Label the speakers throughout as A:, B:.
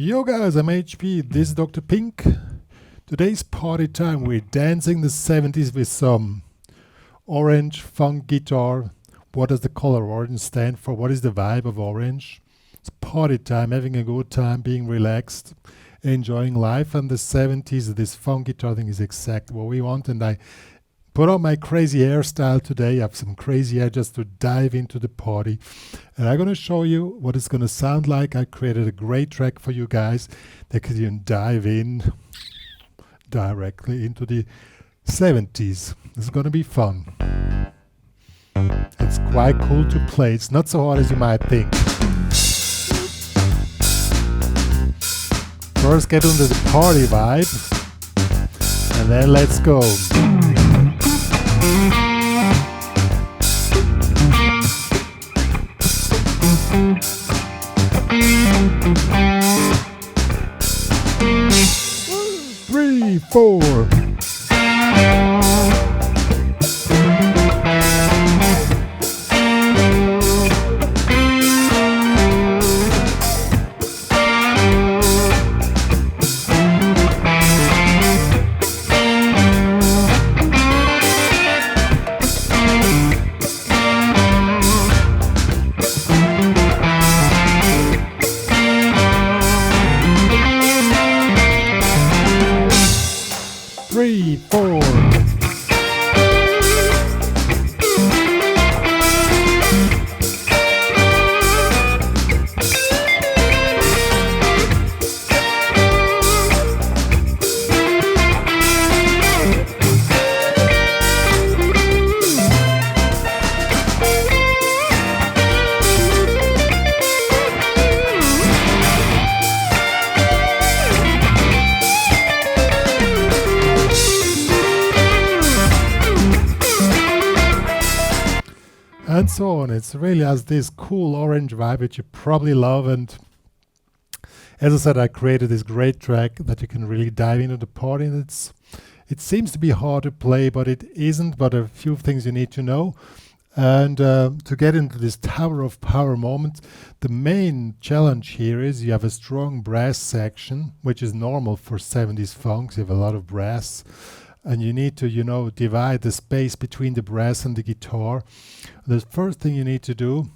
A: Yo guys, I'm HP, this is Dr. Pink. Today's party time. We're dancing the 70s with some orange funk guitar. What does the color orange stand for? What is the vibe of orange? It's party time, having a good time, being relaxed, enjoying life. And the 70s, this funk guitar thing is exactly what we want. And I put on my crazy hairstyle today. I have some crazy hair just to dive into the party. And I'm going to show you what it's going to sound like. I created a great track for you guys that you can dive in directly into the 70s. It's going to be fun. It's quite cool to play. It's not so hard as you might think. First get into the party vibe. And then let's go. Three, four. Three, four. And so on. It really has this cool orange vibe which you probably love, and as I said, I created this great track that you can really dive into the party. And it seems to be hard to play, but it isn't. But a few things you need to know. And to get into this Tower of Power moment, the main challenge here is you have a strong brass section, which is normal for 70s funks. You have a lot of brass. And you need to, divide the space between the brass and the guitar. The first thing you need to do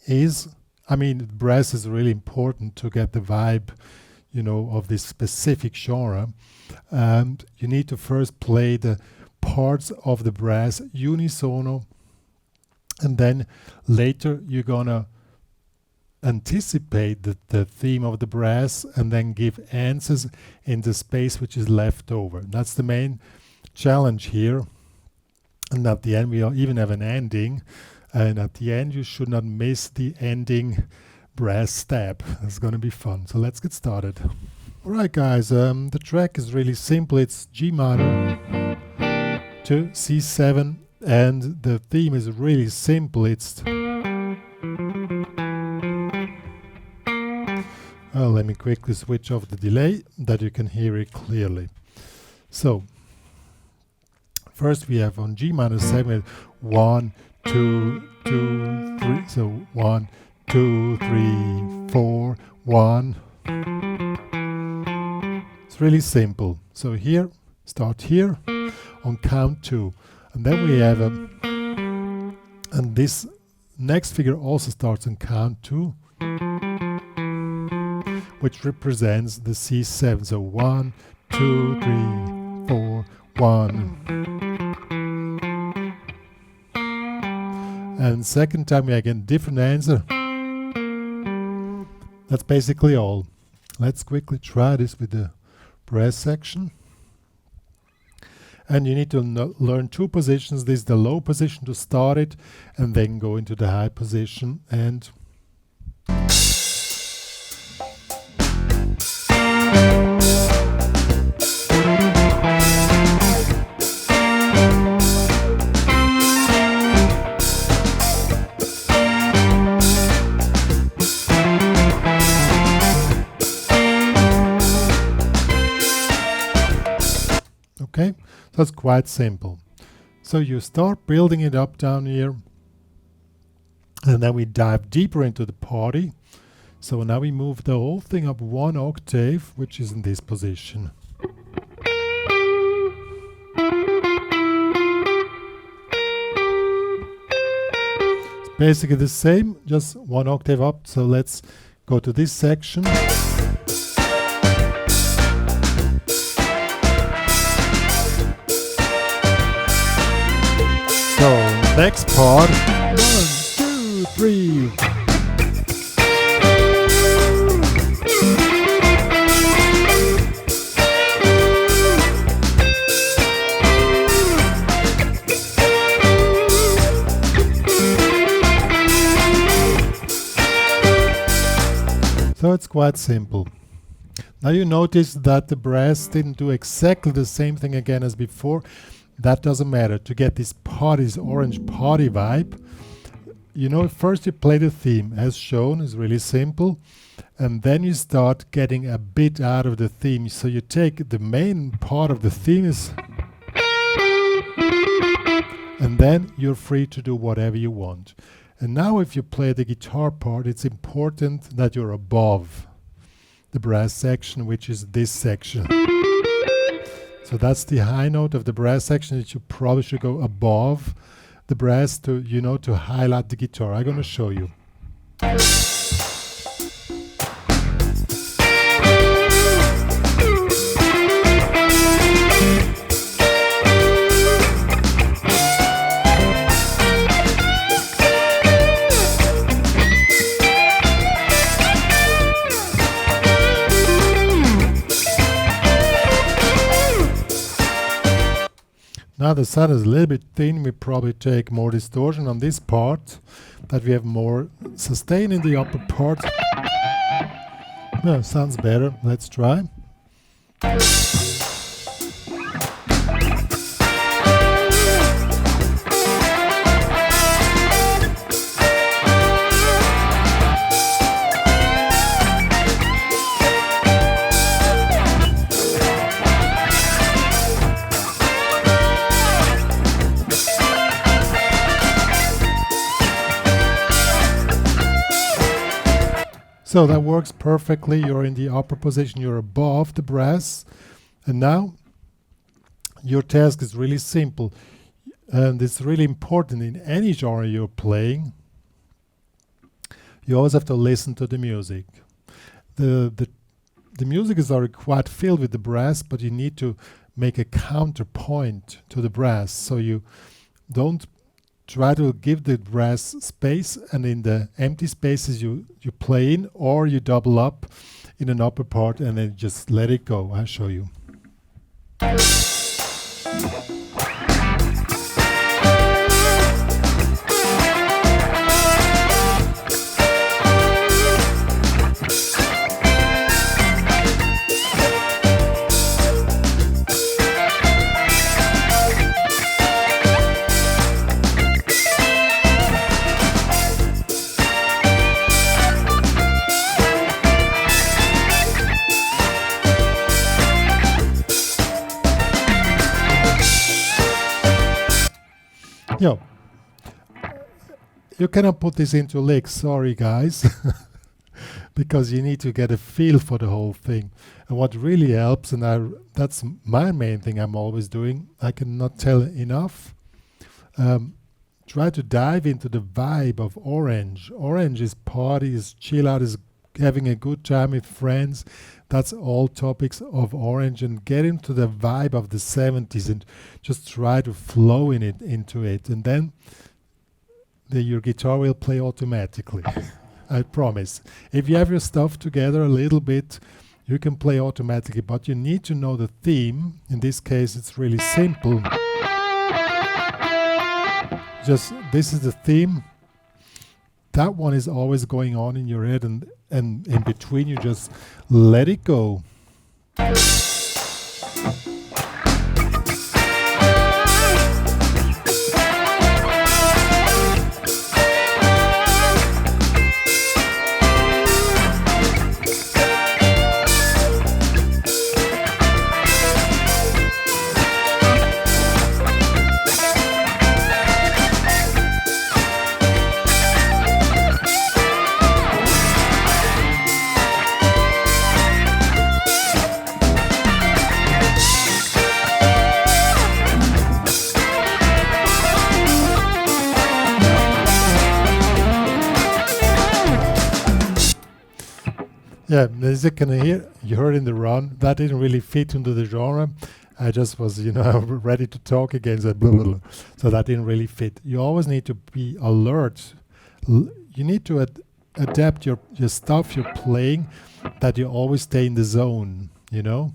A: is, brass is really important to get the vibe, of this specific genre. And you need to first play the parts of the brass unisono. And then later you're gonna anticipate the theme of the brass and then give answers in the space which is left over. That's the main challenge here. And at the end we'll even have an ending, and at the end you should not miss the ending brass stab. It's going to be fun. So let's get started. Alright guys, the track is really simple. It's G minor to C7, and the theme is really simple. It's let me quickly switch off the delay that you can hear it clearly. So first we have on G minor 7, 1, 2, 2, 3. So 1, 2, 3, 4, 1. It's really simple. So here, start here on count 2. And then we have and this next figure also starts on count 2, which represents the C7. So 1, 2, 3, 4, 1. And second time we again different answer. That's basically all. Let's quickly try this with the brass section. And you need to learn two positions. This is the low position to start it, and then go into the high position. And okay, so it's quite simple. So you start building it up down here, and then we dive deeper into the party. So now we move the whole thing up 1 octave, which is in this position. It's basically the same, just 1 octave up. So let's go to this section. So next part, 1, 2, 3. So it's quite simple. Now you notice that the brass didn't do exactly the same thing again as before. That doesn't matter. To get this party, this orange party vibe, you know, first you play the theme as shown, is really simple, and then you start getting a bit out of the theme. So you take the main part of the theme and then you're free to do whatever you want. And now if you play the guitar part, it's important that you're above the brass section, which is this section. So that's the high note of the brass section that you probably should go above the brass to, you know, to highlight the guitar. I'm going to show you. Now the sound is a little bit thin, we probably take more distortion on this part, that we have more sustain in the upper part. Yeah, sounds better, let's try. So that works perfectly. You're in the upper position, you're above the brass. And now your task is really simple. And it's really important in any genre you're playing. You always have to listen to the music. The music is already quite filled with the brass, but you need to make a counterpoint to the brass. So you don't try to give the brass space, and in the empty spaces you play in, or you double up in an upper part and then just let it go. I'll show you. Yeah, you cannot put this into licks, sorry guys, because you need to get a feel for the whole thing. And what really helps, and that's my main thing I'm always doing, I cannot tell enough, try to dive into the vibe of Orange. Orange is party, is chill out, is having a good time with friends. That's all topics of Orange, and get into the vibe of the 70s and just try to flow into it, and then your guitar will play automatically. I promise. If you have your stuff together a little bit, you can play automatically, but you need to know the theme. In this case, it's really simple. Just this is the theme. That one is always going on in your head, and in between you just let it go. Yeah, as you can hear, you heard in the run, that didn't really fit into the genre. I just was, ready to talk again. So, blah, blah, blah. So that didn't really fit. You always need to be alert. You need to adapt your stuff you're playing, that you always stay in the zone, you know?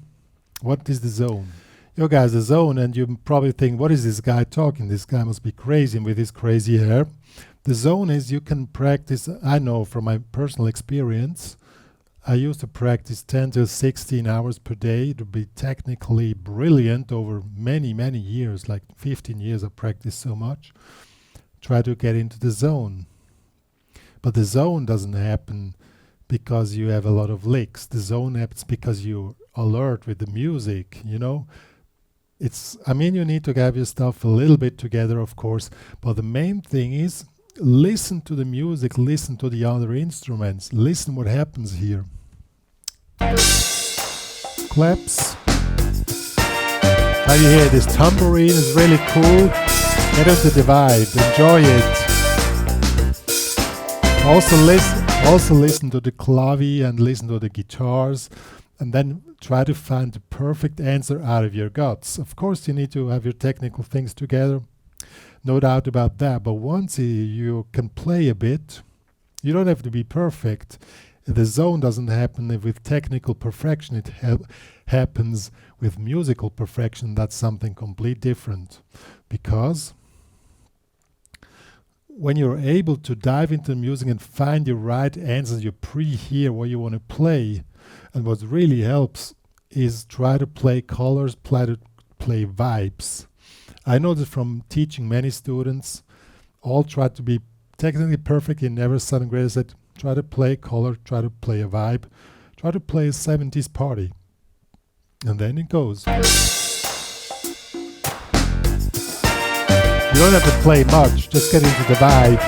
A: What is the zone? You guys, the zone, and you probably think, what is this guy talking? This guy must be crazy with his crazy hair. The zone is you can practice, I know from my personal experience, I used to practice 10 to 16 hours per day to be technically brilliant over many, many years, like 15 years I practiced so much. Try to get into the zone. But the zone doesn't happen because you have a lot of licks. The zone happens because you're alert with the music, you know. You need to have your stuff a little bit together, of course, but the main thing is listen to the music, listen to the other instruments, listen what happens here. Claps. Now you hear this tambourine is really cool. Get into the vibe, enjoy it. Also listen to the clavi and listen to the guitars, and then try to find the perfect answer out of your guts. Of course, you need to have your technical things together, no doubt about that. But once you can play a bit, you don't have to be perfect. The zone doesn't happen with technical perfection. It happens with musical perfection. That's something completely different. Because when you're able to dive into the music and find your right answers, you pre-hear what you want to play. And what really helps is try to play colors, try to play vibes. I know that from teaching many students, all try to be technically perfect in never sudden great. I said, try to play color, try to play a vibe, try to play a 70s party. And then it goes. You don't have to play much, just get into the vibe.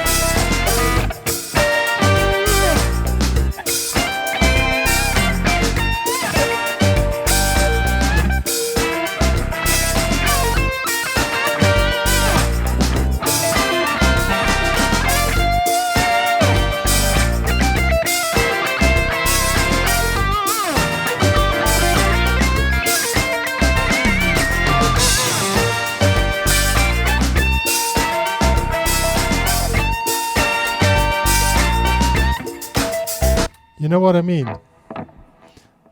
A: You know what I mean?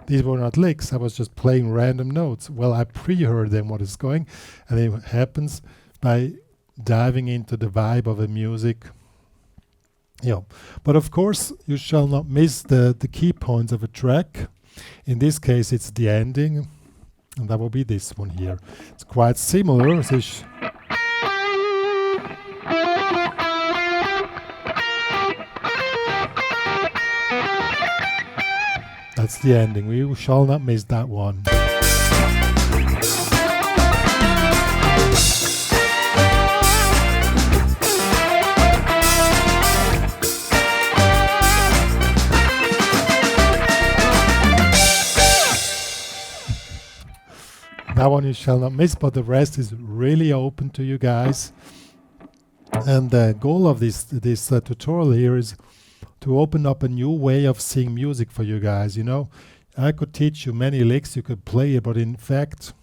A: These were not licks, I was just playing random notes. Well, I pre-heard them what is going, and it happens by diving into the vibe of the music. But of course, you shall not miss the key points of a track. In this case, it's the ending, and that will be this one here. It's quite similar. That's the ending. We shall not miss that one. That one you shall not miss, but the rest is really open to you guys. And the goal of this tutorial here is to open up a new way of seeing music for you guys. I could teach you many licks, you could play it, but in fact,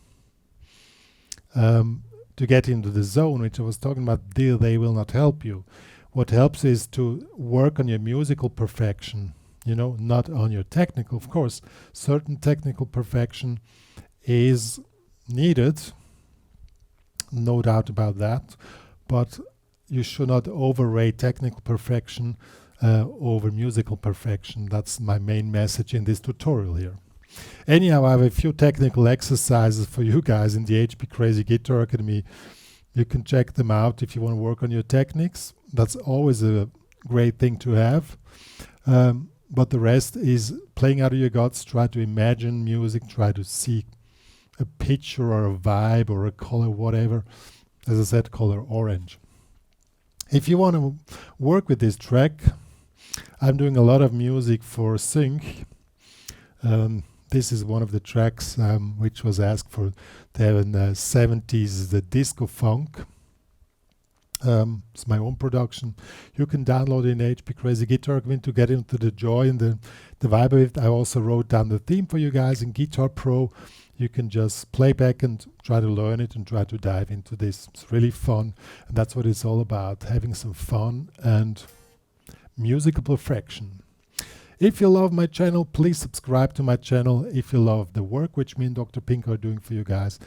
A: to get into the zone, which I was talking about, they will not help you. What helps is to work on your musical perfection, not on your technical. Of course, certain technical perfection is needed, no doubt about that, but you should not overrate technical perfection over musical perfection. That's my main message in this tutorial here. Anyhow, I have a few technical exercises for you guys in the HPCrazy Guitar Academy. You can check them out if you want to work on your techniques. That's always a great thing to have. But the rest is playing out of your guts. Try to imagine music. Try to see a picture or a vibe or a color, whatever. As I said, color orange. If you want to work with this track, I'm doing a lot of music for sync. This is one of the tracks which was asked for to have in the 70s, the disco funk. It's my own production. You can download it in HPCrazy Guitar Equipment to get into the joy and the vibe of it. I also wrote down the theme for you guys in Guitar Pro. You can just play back and try to learn it and try to dive into this. It's really fun, and that's what it's all about, having some fun and musical perfection. If you love my channel, please subscribe to my channel. If you love the work which me and Dr. Pink are doing for you guys,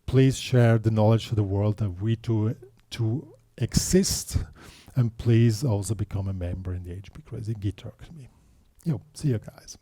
A: please share the knowledge to the world that we do to exist, and please also become a member in the HPCrazy Guitar Academy. See you guys.